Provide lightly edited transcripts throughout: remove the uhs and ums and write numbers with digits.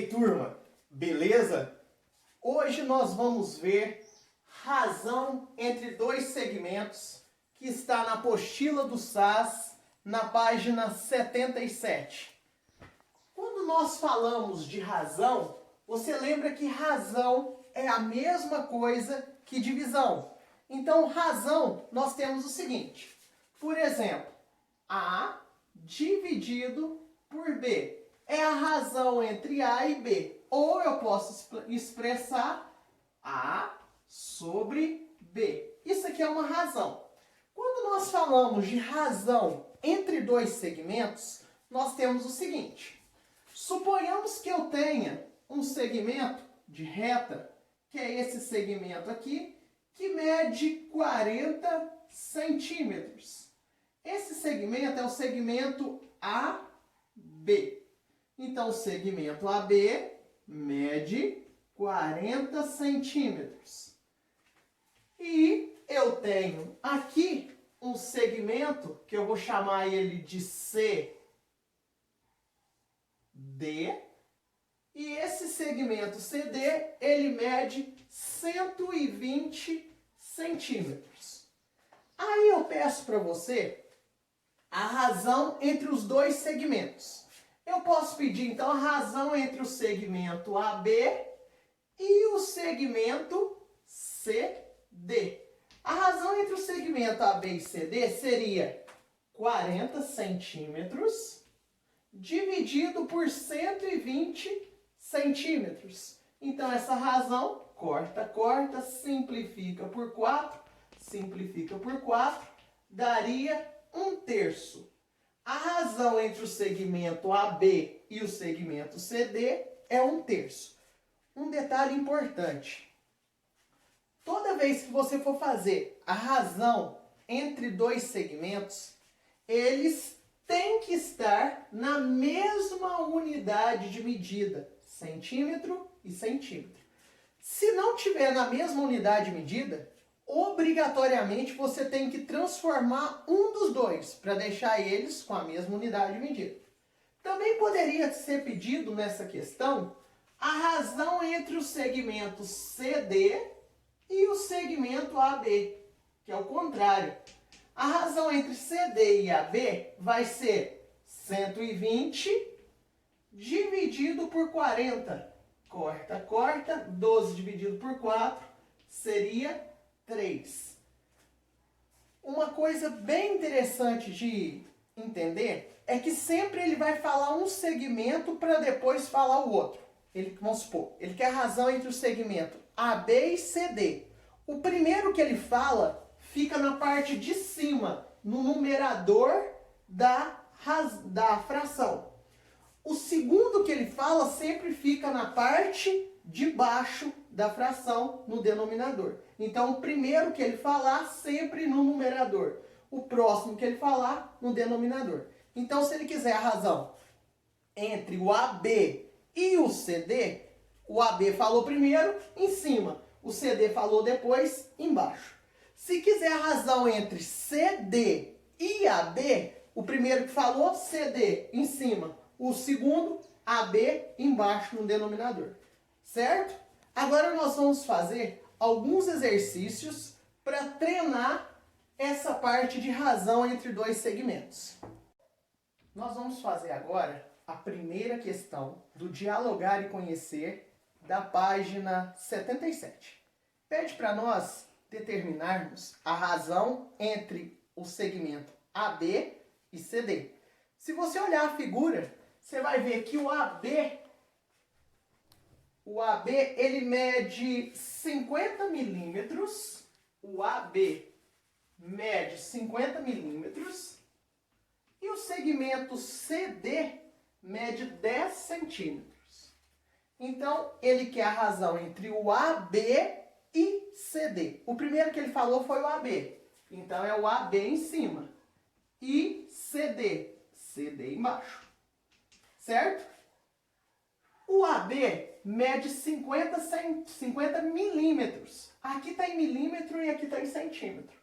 aí, turma? Beleza? Hoje nós vamos ver razão entre dois segmentos que está na apostila do SAS, na página 77. Quando nós falamos de razão, você lembra que razão é a mesma coisa que divisão. Então, razão, nós temos o seguinte. Por exemplo, A dividido por B. É a razão entre A e B. Ou eu posso expressar A sobre B. Isso aqui é uma razão. Quando nós falamos de razão entre dois segmentos, nós temos o seguinte. Suponhamos que eu tenha um segmento de reta, que é esse segmento aqui, que mede 40 centímetros. Esse segmento é o segmento AB. Então, o segmento AB mede 40 centímetros. E eu tenho aqui um segmento, que eu vou chamar ele de CD. E esse segmento CD, ele mede 120 centímetros. Aí eu peço para você a razão entre os dois segmentos. Eu posso pedir, então, a razão entre o segmento AB e o segmento CD. A razão entre o segmento AB e CD seria 40 centímetros dividido por 120 centímetros. Então, essa razão, corta, simplifica por 4, daria 1/3. A razão entre o segmento AB e o segmento CD é 1/3. Um detalhe importante. Toda vez que você for fazer a razão entre dois segmentos, eles têm que estar na mesma unidade de medida, centímetro e centímetro. Se não tiver na mesma unidade de medida, obrigatoriamente você tem que transformar um dos dois para deixar eles com a mesma unidade de medida. Também poderia ser pedido nessa questão a razão entre o segmento CD e o segmento AB, que é o contrário. A razão entre CD e AB vai ser 120 dividido por 40. Corta, 12 dividido por 4 seria 3. Uma coisa bem interessante de entender é que sempre ele vai falar um segmento para depois falar o outro. Vamos supor, ele quer a razão entre o segmento AB e CD. O primeiro que ele fala fica na parte de cima, no numerador da fração. O segundo que ele fala sempre fica na parte de baixo da fração, no denominador. Então, o primeiro que ele falar, sempre no numerador. O próximo que ele falar, no denominador. Então, se ele quiser a razão entre o AB e o CD, o AB falou primeiro, em cima. O CD falou depois, embaixo. Se quiser a razão entre CD e AB, o primeiro que falou, CD, em cima. O segundo, AB, embaixo no denominador. Certo? Agora nós vamos fazer alguns exercícios para treinar essa parte de razão entre dois segmentos. Nós vamos fazer agora a primeira questão do Dialogar e Conhecer da página 77. Pede para nós determinarmos a razão entre o segmento AB e CD. Se você olhar a figura, você vai ver que o AB ele mede 50 milímetros. O AB mede 50 milímetros. E o segmento CD mede 10 centímetros. Então, ele quer a razão entre o AB e CD. O primeiro que ele falou foi o AB. Então, é o AB em cima. E CD embaixo. Certo? O AB mede 50 milímetros. Aqui está em milímetro e aqui está em centímetro.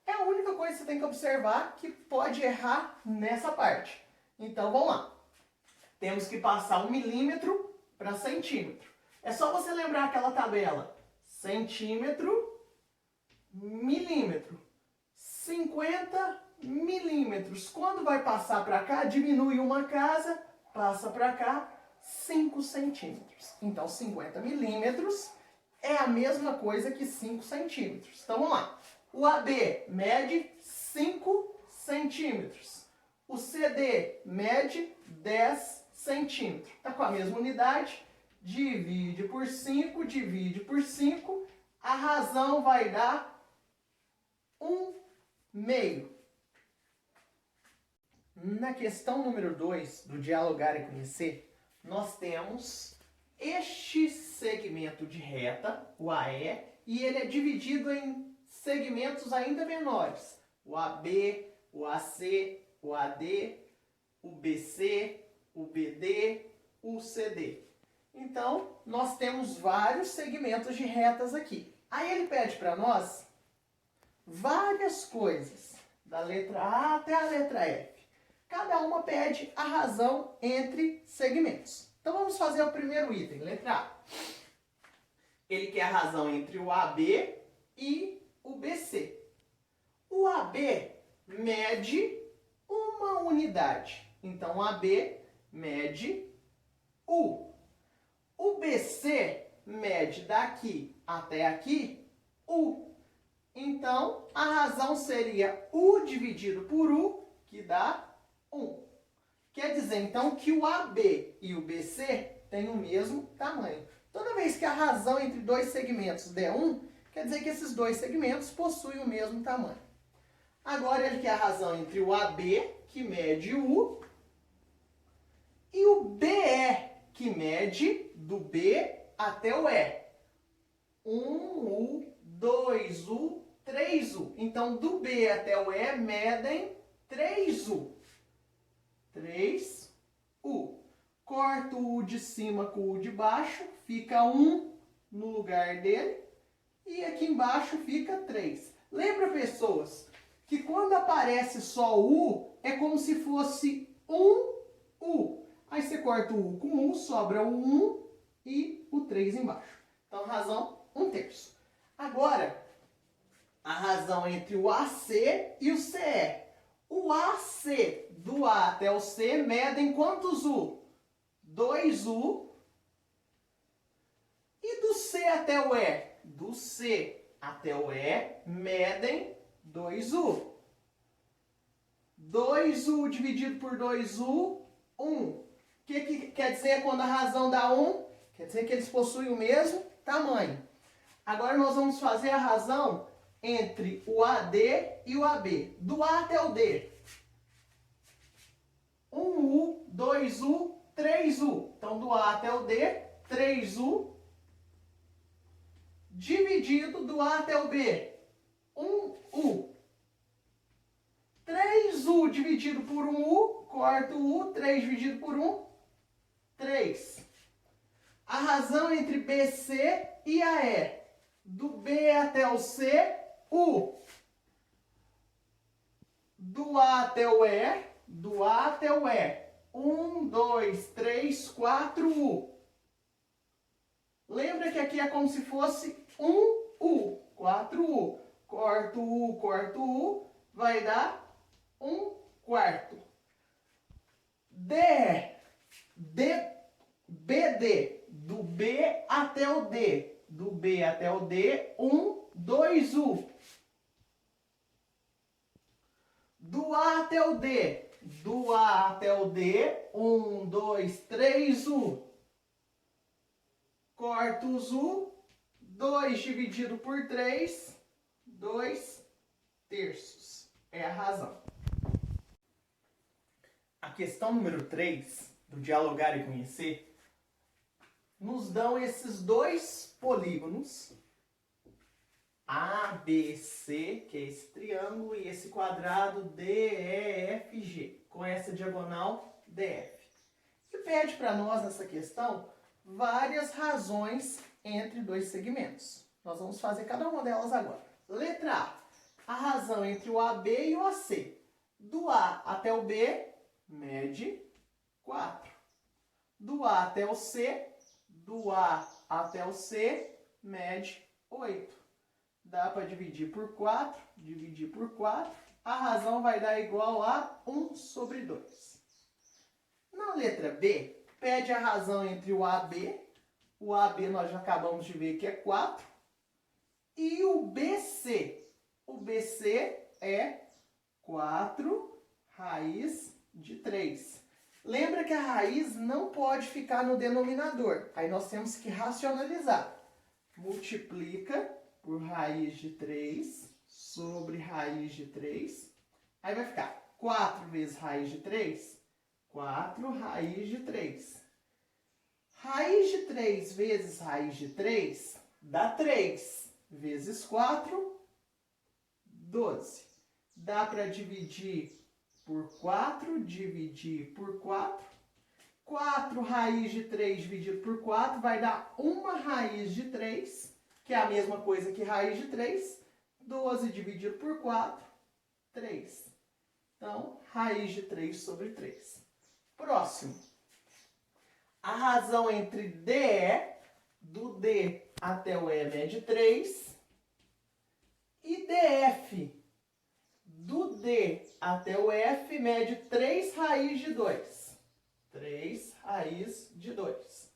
É a única coisa que você tem que observar que pode errar nessa parte. Então, vamos lá. Temos que passar 1 milímetro para centímetro. É só você lembrar aquela tabela. Centímetro, milímetro. 50 milímetros. Quando vai passar para cá, diminui uma casa, passa para cá, 5 centímetros. Então, 50 milímetros é a mesma coisa que 5 centímetros. Então, vamos lá. O AB mede 5 centímetros. O CD mede 10 centímetros. Está com a mesma unidade. Divide por 5, divide por 5. A razão vai dar 1/2. Na questão número 2 do dialogar e conhecer, nós temos este segmento de reta, o AE, e ele é dividido em segmentos ainda menores. O AB, o AC, o AD, o BC, o BD, o CD. Então, nós temos vários segmentos de retas aqui. Aí ele pede para nós várias coisas, da letra A até a letra F. Cada uma pede a razão entre segmentos. Então, vamos fazer o primeiro item, letra A. Ele quer a razão entre o AB e o BC. O AB mede uma unidade. Então, o AB mede U. O BC mede daqui até aqui U. Então, a razão seria U dividido por U, que dá 1. Quer dizer, então, que o AB e o BC têm o mesmo tamanho. Toda vez que a razão entre dois segmentos der 1, quer dizer que esses dois segmentos possuem o mesmo tamanho. Agora, ele quer a razão entre o AB, que mede U, e o BE, que mede do B até o E. 1U, 2U, 3U. Então, do B até o E medem 3U. 3U. Corto o U de cima com o U de baixo, fica 1 no lugar dele. E aqui embaixo fica 3. Lembra, pessoas, que quando aparece só U, é como se fosse 1U. Aí você corta o U com U, sobra o 1 e o 3 embaixo. Então, razão 1/3. Agora, a razão entre o AC e o CE. O AC do A até o C medem quantos U? 2U. E do C até o E? Do C até o E medem 2U. 2U dividido por 2U, 1. O que quer dizer quando a razão dá 1? Quer dizer que eles possuem o mesmo tamanho. Agora nós vamos fazer a razão entre o AD e o AB. Do A até o D. 1U, 2U, 3U. Então, do A até o D, 3U. Dividido do A até o B. 1U. 3U dividido por 1U. Corta o U. 3 dividido por 1. 3. A razão entre BC e AE. Do B até o C, U. Do A até o E, do A até o E. 1, 2, 3, 4U. Lembra que aqui é como se fosse 1U. 4U. Corto U, vai dar 1/4. BD. Do B até o D. Do B até o D, 1, 2U. Do A até o D. Do A até o D, 1, 2, 3U. Corto os U. 2 dividido por 3, 2/3. É a razão. A questão número 3, do dialogar e conhecer, nos dão esses dois polígonos, ABC, que é esse triângulo, e esse quadrado DEFG, com essa diagonal DF. E pede para nós, nessa questão, várias razões entre dois segmentos. Nós vamos fazer cada uma delas agora. Letra A, a razão entre o AB e o AC. Do A até o B, mede 4. Do A até o C, do A até o C mede 8. Dá para dividir por 4, dividir por 4. A razão vai dar igual a 1 sobre 2. Na letra B, pede a razão entre o AB. O AB nós já acabamos de ver que é 4. E o BC. O BC é 4 raiz de 3. Lembra que a raiz não pode ficar no denominador. Aí nós temos que racionalizar. Multiplica por raiz de 3 sobre raiz de 3. Aí vai ficar 4 vezes raiz de 3. 4 raiz de 3. Raiz de 3 vezes raiz de 3 dá 3 vezes 4, 12. Dá para dividir por 4, dividir por 4. 4 raiz de 3 dividido por 4 vai dar 1 raiz de 3, que é a mesma coisa que raiz de 3. 12 dividido por 4, 3. Então, raiz de 3 sobre 3. Próximo. A razão entre DE, do D até o E mede 3, e DF, do D até o F mede 3 raiz de 2. 3 raiz de 2.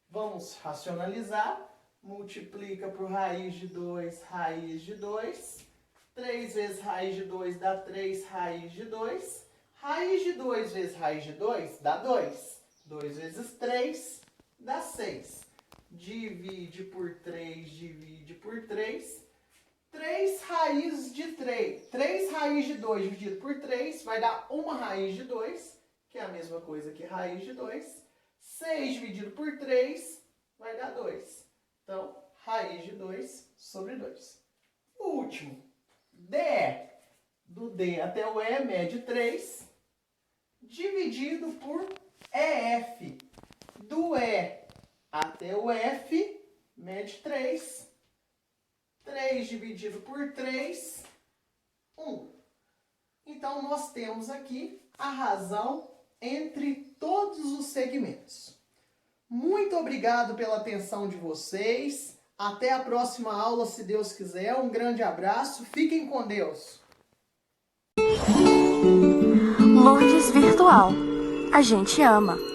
Vamos racionalizar. Multiplica por raiz de 2, raiz de 2. 3 vezes raiz de 2 dá 3 raiz de 2. Raiz de 2 vezes raiz de 2 dá 2. 2 vezes 3 dá 6. Divide por 3, divide por 3. 3 raiz de 3. 3 raiz de 2 dividido por 3 vai dar 1 raiz de 2, que é a mesma coisa que raiz de 2. 6 dividido por 3 vai dar 2. Então, raiz de 2 sobre 2. O último, DE, do D até o E mede 3, dividido por EF, do E até o F mede 3. 3 dividido por 3, 1. Então, nós temos aqui a razão entre todos os segmentos. Muito obrigado pela atenção de vocês. Até a próxima aula, se Deus quiser. Um grande abraço. Fiquem com Deus. Lourdes Virtual. A gente ama.